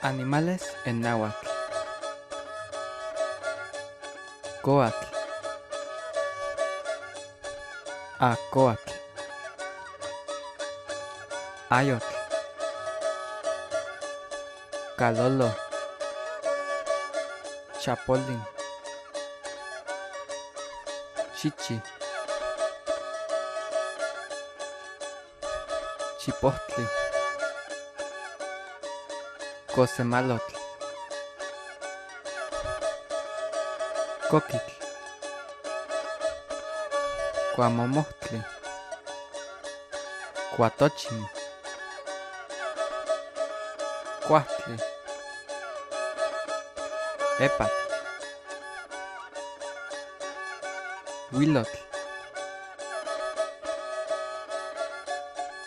Animales en náhuatl. Coatl. Acoatl. Ayotl. Calolo. Chapolín. Chichi. Chipohtli. Cosemalotl. Coquitl. Cuamomohtli. Cuatochin. Cuahtli. Epatl. Huilotl.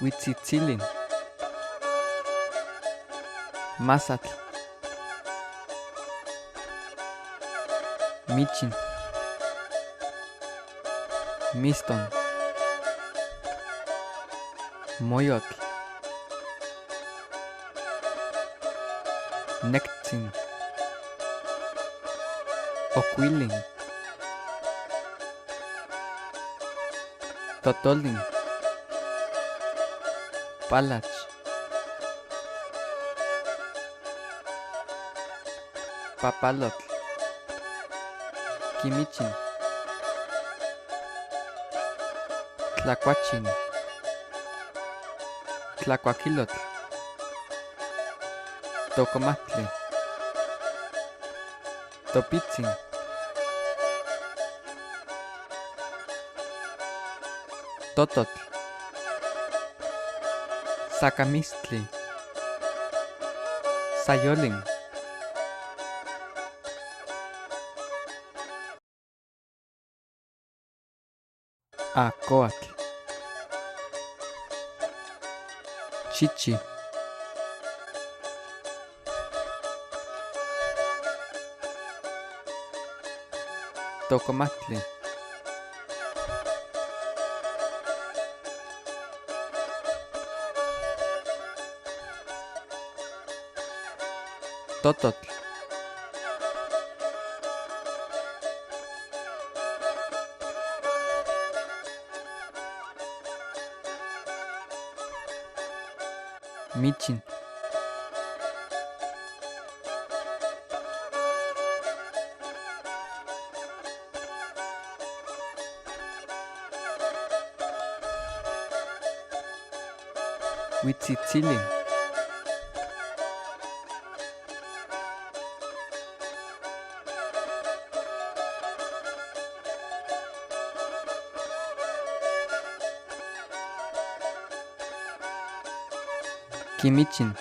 Huitzitzilin. Mazatl. Michin. Miston. Moyotl. Nectzin. Ocuilin. Totolin. Palach. Papalotl. Quimichin. Tlacuachin. Tlacuaquilotl. Tocomatli. Topitzin. Tototl. Sacamistli. Sayolin. Acoatl. Chichi. Tocomatli. Tototl. Michin. Huitzitzilin. Quimichin.